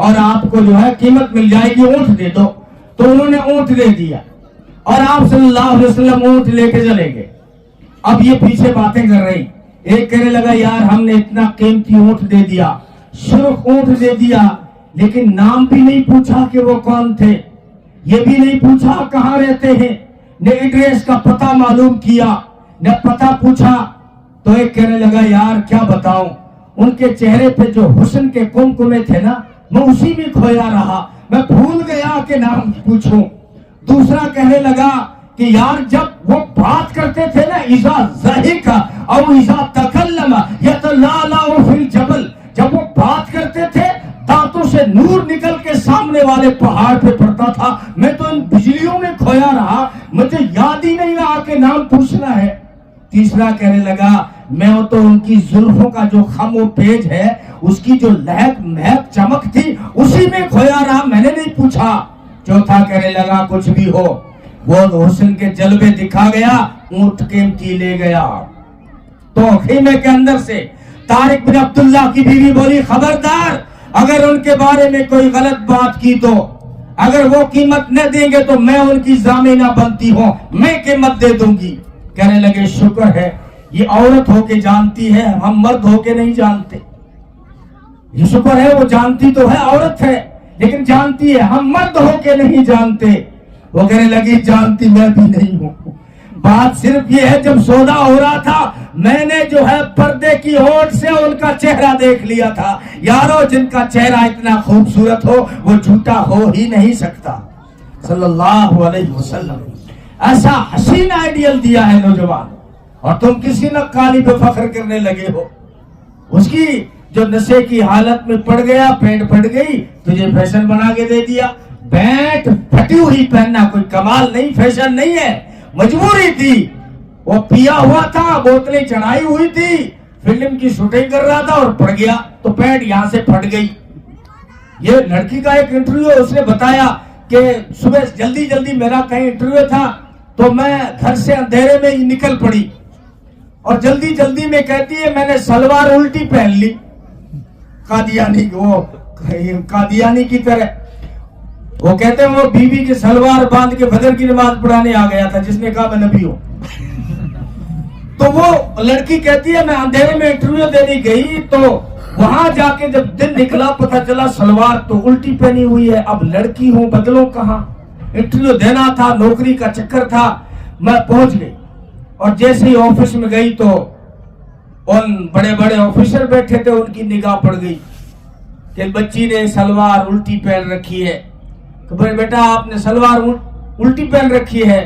اور آپ کو جو ہے قیمت مل جائے گی، اونٹ دے دو. تو انہوں نے اونٹ دے دیا اور آپ صلی اللہ علیہ وسلم اونٹ لے کے چلے گئے. اب یہ پیچھے باتیں کر رہی. ایک کہنے لگا یار ہم نے اتنا قیمتی اونٹ دے دیا، سرخ اونٹ دے دیا، لیکن نام بھی نہیں پوچھا کہ وہ کون تھے، یہ بھی نہیں پوچھا کہاں رہتے ہیں، نہ ایڈریس کا پتہ معلوم کیا، نہ پتہ پوچھا. تو ایک کہنے لگا یار کیا بتاؤں، ان کے چہرے پہ جو حسن کے کمکمے تھے نا، میں اسی میں کھویا رہا، میں بھول گیا کہ نام پوچھوں. دوسرا کہنے لگا کہ یار جب وہ بات کرتے تھے نا، اذا ضحک او اذا تکلم یتلالہ فی الجبل، جب وہ بات کرتے تھے دانتوں سے نور نکل کے سامنے والے پہاڑ پہ پڑتا تھا. میں تو ان بجلیوں میں کھویا رہا، مجھے یاد ہی نہیں رہا کہ نام پوچھنا ہے. تیسرا کہنے لگا میں تو ان کی زلفوں کا جو خم و پیج ہے، اس کی جو لہک مہک چمک تھی، اسی میں کھویا رہا، میں نے نہیں پوچھا. چوتھا کہنے لگا کچھ بھی ہو، وہ حسن کے جلوے دکھا گیا، اونٹ قیمتی لے گیا. تو خیمے کے اندر سے طارق بن عبداللہ کی بیوی بولی خبردار، اگر ان کے بارے میں کوئی غلط بات کی تو اگر وہ قیمت نہ دیں گے تو میں ان کی ضامنہ بنتی ہوں، میں قیمت دے دوں گی. کہنے لگے شکر ہے یہ عورت ہو کے جانتی ہے، ہم مرد ہو کے نہیں جانتے. یہ شکر ہے وہ جانتی تو ہے، عورت ہے لیکن جانتی ہے، ہم مرد ہو کے نہیں جانتے. وہ کہنے لگی جانتی میں بھی نہیں ہوں. بات صرف یہ ہے جب سودا ہو رہا تھا میں نے جو ہے پردے کی اوٹ سے ان کا چہرہ دیکھ لیا تھا. یارو جن کا چہرہ اتنا خوبصورت ہو وہ جھوٹا ہو ہی نہیں سکتا. صلی اللہ علیہ وسلم ایسا حسین آئیڈیل دیا ہے نوجوان، اور تم کسی نقالی پہ فخر کرنے لگے ہو. اس کی جو نشے کی حالت میں پڑ گیا، پینٹ پھٹ گئی، تجھے فیشن بنا کے دے دیا. پینٹ پھٹی ہوئی پہننا کوئی کمال نہیں، فیشن نہیں ہے، مجبوری تھی. وہ پیا ہوا تھا، بوتلیں چڑھائی ہوئی تھی، فلم کی شوٹنگ کر رہا تھا اور پڑ گیا تو پینٹ یہاں سے پھٹ گئی. یہ لڑکی کا ایک انٹرویو، اس نے بتایا کہ صبح جلدی جلدی میرا کہیں انٹرویو تھا تو میں گھر سے اندھیرے میں ہی نکل پڑی اور جلدی جلدی میں کہتی ہے میں نے سلوار الٹی پہن لی، قادیانی کی طرح. وہ کہتے ہیں وہ بیوی کے سلوار باندھ کے فجر کی نماز پڑھانے آ گیا تھا جس نے کہا میں نبی ہوں. تو وہ لڑکی کہتی ہے میں اندھیرے میں انٹرویو دینے گئی تو وہاں جا کے جب دن نکلا پتہ چلا سلوار تو الٹی پہنی ہوئی ہے. اب لڑکی ہوں بدلوں کہاں، انٹرویو دینا تھا، نوکری کا چکر تھا. میں پہنچ گئی اور جیسے ہی آفس میں گئی تو ان بڑے بڑے آفیسر بیٹھے تھے، ان کی نگاہ پڑ گئی کہ بچی نے سلوار الٹی پہن رکھی ہے. کہ بھائی بیٹا آپ نے سلوار الٹی پہن رکھی ہے.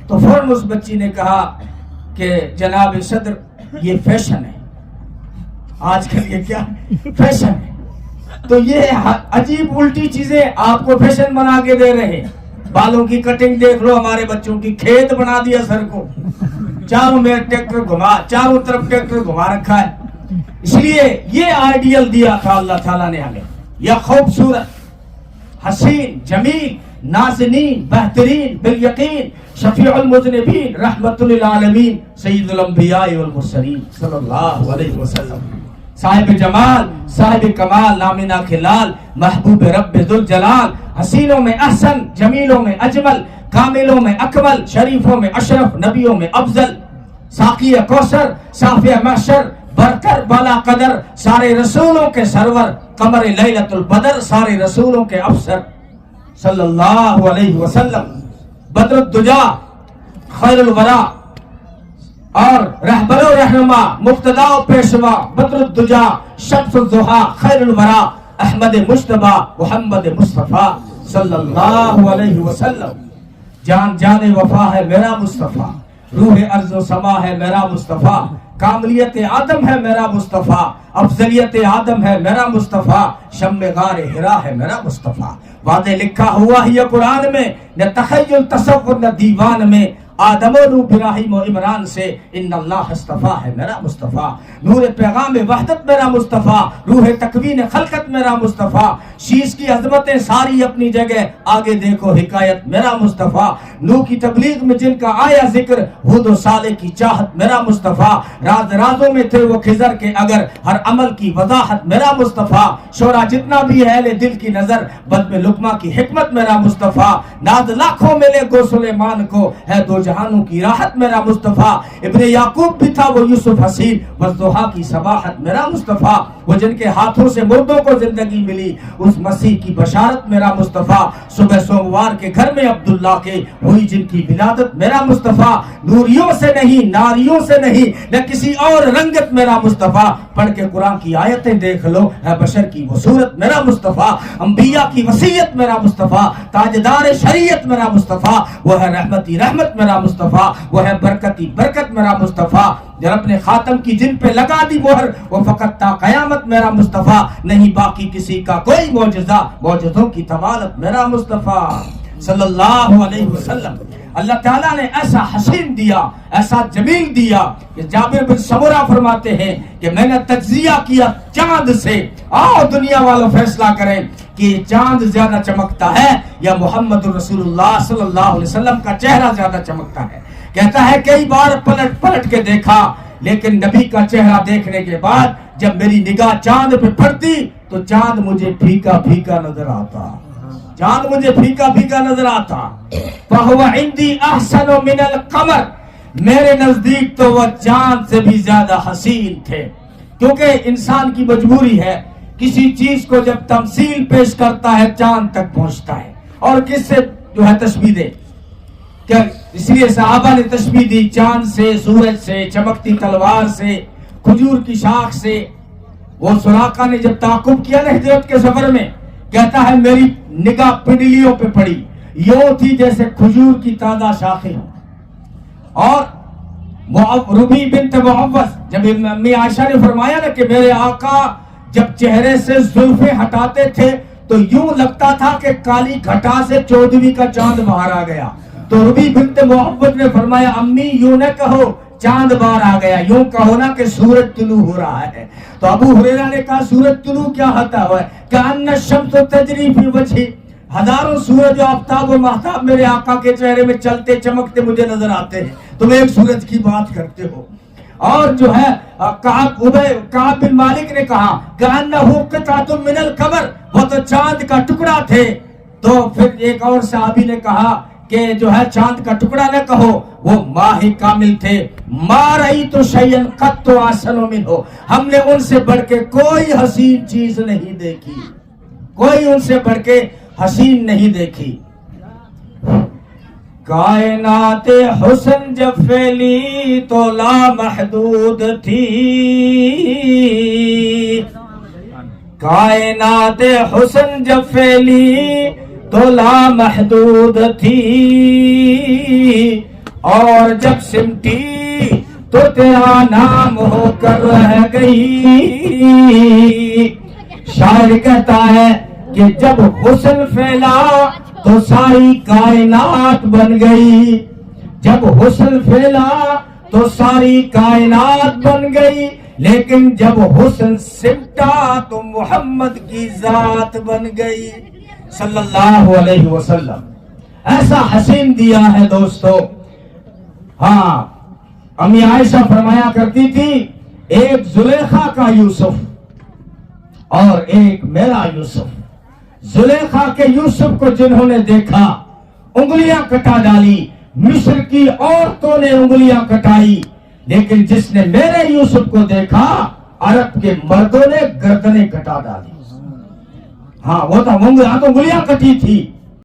تو فوراً اس بچی نے کہا کہ جناب صدر یہ فیشن ہے، آج کل یہ کیا فیشن ہے. تو یہ عجیب الٹی چیزیں آپ کو فیشن بنا کے دے رہے ہیں. بالوں کی کٹنگ دیکھ لو، ہمارے بچوں کی کھیت بنا دیا سر کو، چاروں میں ٹریکٹر گھما، چاروں طرف ٹریکٹر گھما رکھا ہے. اس لیے یہ آئیڈیل دیا تھا اللہ تعالیٰ نے ہمیں، یہ خوبصورت، حسین، جمیل، نازنین، بہترین، بالیقین، شفیع المذنبین، رحمت للعالمین، سید الانبیاء والمرسلین صلی اللہ علیہ وسلم. صاحب جمال، صاحب کمال، نامنا کھلال، محبوب رب ذوالجلال، حسینوں میں احسن، جمیلوں میں اجمل، کاملوں میں اکمل، شریفوں میں اشرف، نبیوں میں افضل، ساقی کوثر، صافی محشر، برتر بالا قدر، سارے رسولوں کے سرور، قمر لیلۃ البدر، سارے رسولوں کے افسر صلی اللہ علیہ وسلم. بدر الدجا، خیر الورا اور رہبر و رہنما، مقتدا و پیشوا، بدر الدجا، شمس الضحیٰ، خیر الورا، احمد مجتبیٰ، محمد مصطفیٰ صلی اللہ علیہ وسلم. جان جان وفا ہے میرا مصطفیٰ، روح ارض و سما ہے میرا مصطفیٰ، کاملیت آدم ہے میرا مصطفیٰ، افضلیت آدم ہے میرا مصطفیٰ، شم غار حرا ہے میرا مصطفیٰ. وعدے لکھا ہوا ہی قرآن میں، نہ تخیل تصور نہ دیوان میں، آدم و نوح ابراہیم و عمران سے ان اللہ استفا ہے میرا مصطفیٰ، نور پیغام وحدت میرا مصطفیٰ، روح تکوین خلقت میرا مصطفیٰ، شیش کی عظمتیں ساری اپنی جگہ، آگے دیکھو حکایت میرا مصطفیٰ، نوح کی تبلیغ میں جن کا آیا ذکر، ہود و صالح کی چاہت میرا مصطفیٰ، راز رازوں میں تھے وہ خضر کے اگر، ہر عمل کی وضاحت میرا مصطفیٰ، شورا جتنا بھی ہے اہل دل کی نظر، بد میں لقمہ کی حکمت میرا مصطفیٰ، ناز لاکھوں ملے گو سلیمان کو، ہے دو جہانوں کی راحت میرا مصطفیٰ، ابن یعقوب بھی تھا وہ یوسف حسین، والضحیٰ کی صباحت میرا مصطفیٰ، وہ جن کے ہاتھوں سے مردوں کو زندگی ملی، اس مسیح کی بشارت میرا مصطفیٰ، صبح سوموار کے گھر میں عبداللہ کے ہوئی جن کی ولادت میرا مصطفیٰ، نوریوں سے نہیں ناریوں سے نہیں نہ کسی اور رنگت میرا مصطفیٰ، پڑھ کے قرآن کی آیتیں دیکھ لو، ہے بشر کی وہ صورت میرا مصطفیٰ، انبیاء کی وصیت میرا مصطفیٰ، تاجدار شریعت میرا مصطفیٰ، وہ ہے رحمتی رحمت میرا مصطفیٰ، وہ ہے برکتی برکت میرا مصطفیٰ، جب اپنے خاتم کی جن پہ لگا دی مہر، وہ فقط تا قیامت میرا مصطفیٰ، نہیں باقی کسی کا کوئی معجزہ، معجزوں کی طوالت میرا مصطفیٰ صلی اللہ علیہ وسلم۔ اللہ تعالیٰ نے ایسا حسین دیا، ایسا جمیل دیا کہ جابر بن سمرہ فرماتے ہیں کہ میں نے تجزیہ کیا چاند سے، آؤ دنیا والوں فیصلہ کریں کہ چاند زیادہ چمکتا ہے یا محمد رسول اللہ صلی اللہ علیہ وسلم کا چہرہ زیادہ چمکتا ہے۔ کہتا ہے کئی بار پلٹ پلٹ کے دیکھا، لیکن نبی کا چہرہ دیکھنے کے بعد جب میری نگاہ چاند پہ پڑتی تو چاند مجھے پھیکا پھیکا نظر آتا، چاند مجھے پھیکا پھیکا نظر آتا۔ فَهُوَ عِنْدِي أَحْسَنُ مِنَ الْقَمَرِ، میرے نزدیک تو وہ چاند سے بھی زیادہ حسین تھے، کیونکہ انسان کی مجبوری ہے کسی چیز کو جب تمثیل پیش کرتا ہے چاند تک پہنچتا ہے، اور کس سے جو ہے تشبیہ دے، کہ اس لیے صحابہ نے تشبیہ دی چاند سے، سورج سے، چمکتی تلوار سے، کھجور کی شاخ سے۔ وہ سراقہ نے جب تعاقب کیا نا ہجرت کے سفر میں، کہتا ہے میری نگاہ پنڈلیوں پہ پڑی، یوں تھی جیسے کھجور کی تازہ شاخیں ہوں۔ اور ربی بنت معوذ، جب امی عائشہ نے فرمایا نا کہ میرے آقا جب چہرے سے زلفیں ہٹاتے تھے تو یوں لگتا تھا کہ کالی گھٹا سے 14ویں کا چاند باہر آ گیا، تو ربی بنت معوذ نے فرمایا امی یوں نہ کہو چاند باہر آ گیا، یوں کہو نا کہ سورج طلوع ہو رہا ہے۔ تو ابو ہریرہ نے کہا سورج طلوع کیا ہوتا ہے؟ کأن الشمس تجری فی وجہی، ہزاروں سورج و آفتاب و مہتاب میرے آقا کے چہرے میں چلتے چمکتے مجھے نظر آتے ہیں، تم ایک سورج کی بات کرتے ہو۔ اور جو ہے کعب بن مالک نے کہا کأنہ قطعۃ من القمر، وہ تو چاند کا ٹکڑا تھے۔ تو پھر ایک اور صحابی نے کہا کہ جو ہے چاند کا ٹکڑا نہ کہو، وہ ماہ کامل تھے۔ ما رأیت شیئا قط احسن منہ، ہم نے ان سے بڑھ کے کوئی حسین چیز نہیں دیکھی، کوئی ان سے بڑھ کے حسین نہیں دیکھی۔ کائنات حسن جب پھیلی تو لامحدود تھی، کائنات حسن جب پھیلی تو لامحدود تھی، اور جب سمٹی تو تیرا نام ہو کر رہ گئی۔ شاعر کہتا ہے کہ جب حسن پھیلا تو ساری کائنات بن گئی، جب حسن پھیلا تو ساری کائنات بن گئی، لیکن جب حسن سمٹا تو محمد کی ذات بن گئی صلی اللہ علیہ وسلم۔ ایسا حسین دیا ہے دوستو۔ ہاں، امی عائشہ فرمایا کرتی تھی ایک زلیخا کا یوسف اور ایک میرا یوسف۔ زلیخا کے یوسف کو جنہوں نے دیکھا انگلیاں کٹا ڈالی، مصر کی عورتوں نے انگلیاں کٹائی، لیکن جس نے میرے یوسف کو دیکھا عرب کے مردوں نے گردنیں کٹا ڈالی۔ ہاں وہ تو انگلیاں کٹی تھی،